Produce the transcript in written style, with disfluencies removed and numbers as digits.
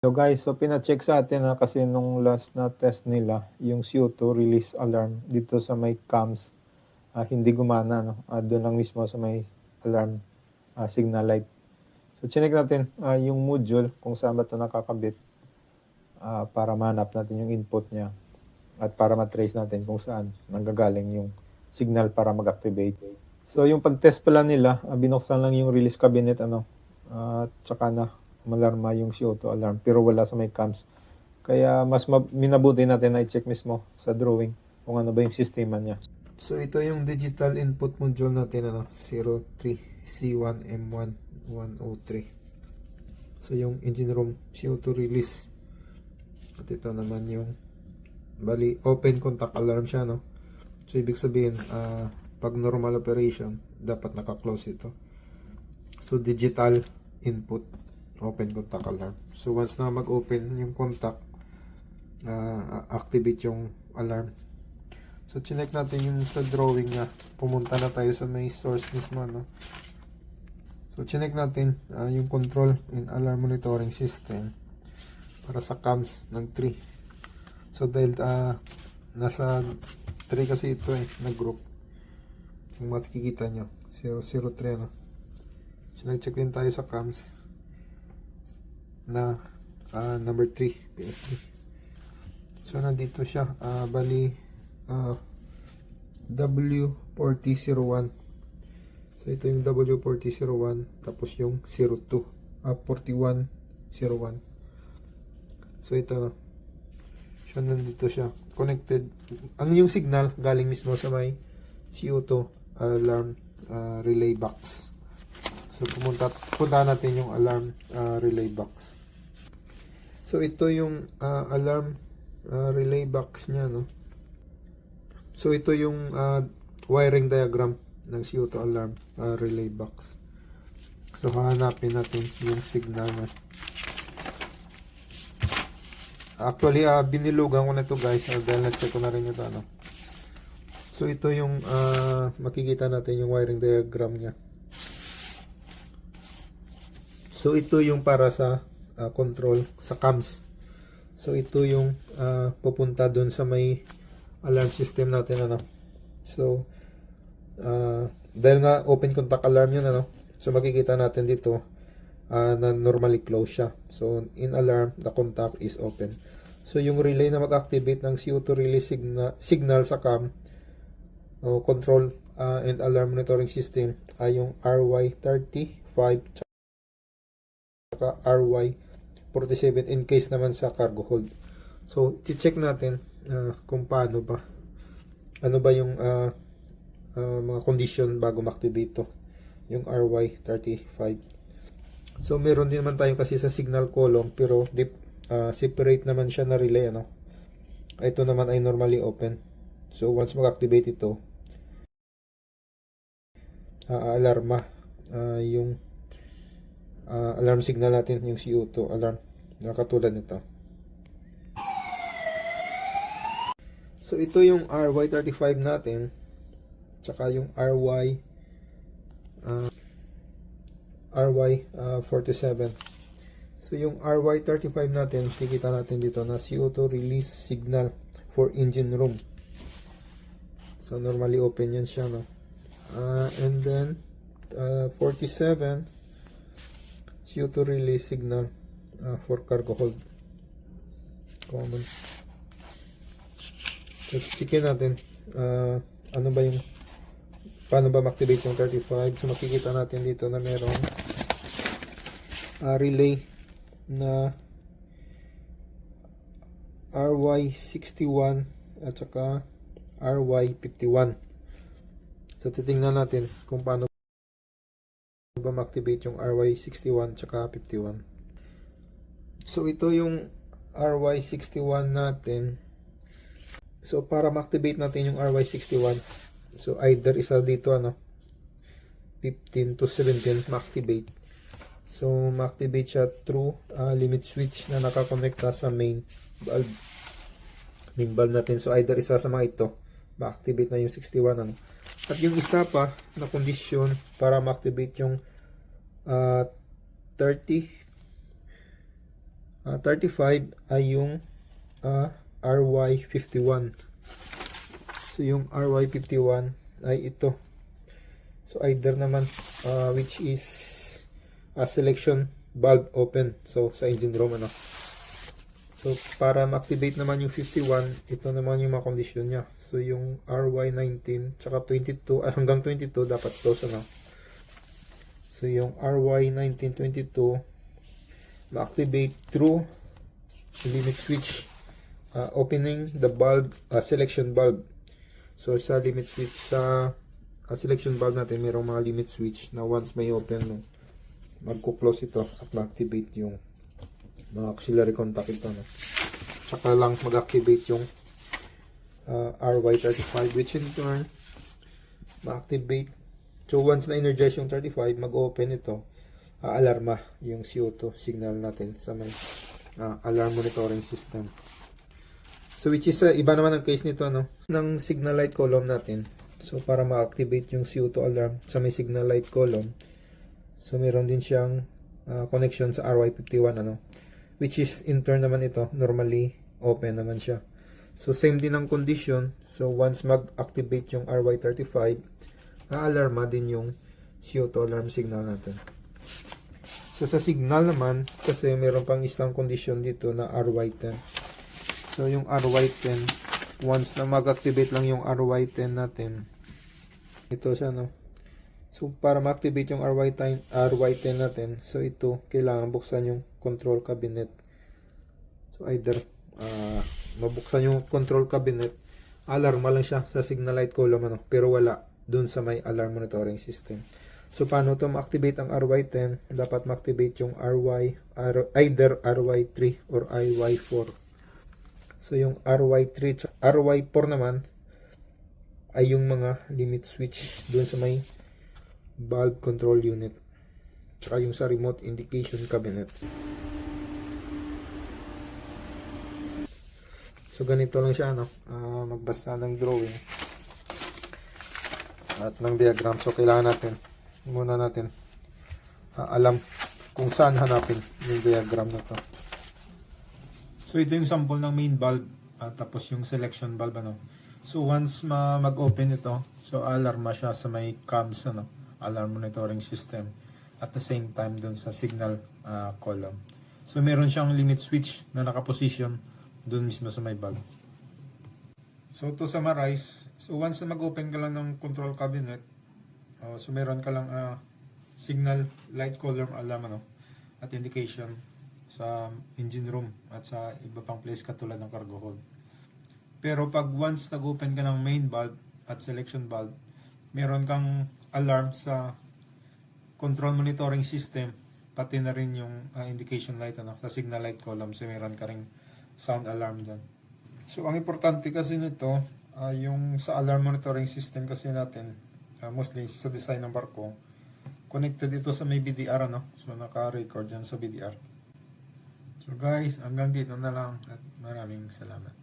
So guys, so pina-check sa atin kasi nung last na test nila, yung CO2 release alarm dito sa may cams, hindi gumana, no? Doon lang mismo sa may alarm signal light. So chinek natin yung module kung saan ba ito nakakabit para mahanap natin yung input niya at para matrace natin kung saan nanggagaling yung signal para mag-activate. So yung pag-test pala nila, binuksan lang yung release cabinet at saka na malarma yung CO2 alarm pero wala sa may cams. Kaya mas minabuti natin na i-check mismo sa drawing kung ano ba yung sistema niya. So ito yung digital input module natin 03C1M1103. So yung engine room CO2 release. At ito naman yung bali open contact alarm siya So ibig sabihin pag normal operation dapat naka-close ito. So digital input open contact alarm. So once na mag-open yung contact, activate yung alarm. So chinek natin yung sa drawing niya. Pumunta na tayo sa may source mismo So chinek natin yung control and alarm monitoring system para sa cams ng 3. So dahil nasa 3 kasi ito na group. Kung makikita nyo 003 So nag-check din tayo sa cams na number 3 PFD. So nandito siya bali W4001. So ito yung W4001 tapos yung 02 4101. So ito siya, nandito siya connected. Ang yung signal galing mismo sa may CO2 alarm relay box. So punta natin yung alarm relay box. So ito yung alarm relay box niya So ito yung wiring diagram ng CO2 alarm relay box. So hahanapin natin yung signal na. Actually binilugan ko na ito guys dahil na-check ko na rin ito So ito yung makikita natin yung wiring diagram niya. So ito yung para sa control sa cams. So ito yung pupunta doon sa may alarm system natin So dahil nga open contact alarm yun So makikita natin dito na normally close siya. So in alarm the contact is open. So yung relay na mag-activate ng CO2 release signal sa cam control and alarm monitoring system ay yung RY35 RY47 in case naman sa cargo hold. So i-check natin kung paano ba ano ba yung mga condition bago ma-activate to yung RY35. So meron din naman tayo kasi sa signal column pero separate naman siya na relay ito naman ay normally open. So once mag-activate ito alarma yung alarm signal natin yung CO2 alarm na katulad nito. So ito yung RY35 natin tsaka yung RY47. So yung RY35 natin kikita natin dito na CO2 release signal for engine room. So normally open yan siya and then 47 CO2 release signal for cargo hold common. So checkin natin ano ba yung paano ba ma-activate yung 35. So makikita natin dito na merong relay na RY61 at saka RY51. So titingnan natin kung paano ba ma-activate yung RY61 tsaka 51. So ito yung RY61 natin. So para ma-activate natin yung RY61, so either isa dito 15 to 17 ma-activate. So ma-activate siya through limit switch na nakakonekta sa main valve natin. So either isa sa mga ito ma-activate na yung 61 At yung isa pa na condition para ma-activate yung 30 35 ay yung RY51. So yung RY51 ay ito. So either naman which is selection valve open. So sa engine room ano. So para ma-activate naman yung 51, ito naman yung mga condition niya. So yung RY19 tsaka 22 hanggang 22 dapat close ano. So yung RY1922 ma-activate through limit switch opening the bulb selection bulb. So sa limit switch sa selection valve natin, mayroong mga limit switch na once may open, magko-close ito at ma-activate yung mga auxiliary contact ito. No? Tsaka lang mag-activate yung RY35 which in turn ma-activate. So once na-energize yung 35, mag-open ito, alarma yung CO2 signal natin sa may alarm monitoring system. So which is iba naman ang case nito no ng signal light column natin. So para ma-activate yung CO2 alarm sa may signal light column. So meron din siyang connection sa RY51 ano. Which is in turn naman ito normally open naman siya. So same din ang condition. So once mag-activate yung RY35, alarma din yung CO2 alarm signal natin. So sa signal naman kasi meron pang isang condition dito na RY10. So yung RY10, once na mag-activate lang yung RY10 natin, ito siya no. So para ma-activate yung RY10 natin, so ito kailangan buksan yung control cabinet. So either mabuksan yung control cabinet, alarma lang siya sa signal light column ano, pero wala dun sa may alarm monitoring system. So paano to ma-activate ang RY10? Dapat ma-activate yung either RY3 or RY4. So yung RY3, RY4 naman ay yung mga limit switch doon sa may valve control unit. Tsaka yung sa remote indication cabinet. So ganito lang siya no. Magbasa ng drawing at ng diagram. So kailangan natin muna natin alam kung saan hanapin yung diagram na to. So ito yung sample ng main valve tapos yung selection valve ano. So once mag-open ito, so alarma siya sa may CAMS ano, alarm monitoring system at the same time doon sa signal column. So meron siyang limit switch na nakaposition doon mismo sa may valve. So to summarize, so once na mag-open ka lang ng control cabinet, so meron ka lang signal light column alarm ano at indication sa engine room at sa iba pang place katulad ng cargo hold. Pero pag once nag-open ka ng main valve at selection valve, meron kang alarm sa control monitoring system, pati na rin yung indication light ano, sa signal light column, so meron ka ring sound alarm dyan. So ang importante kasi nito, yung sa alarm monitoring system kasi natin, mostly sa design ng barko, connected ito sa may BDR ano, so naka-record dyan sa BDR. So guys, hanggang dito na lang at maraming salamat.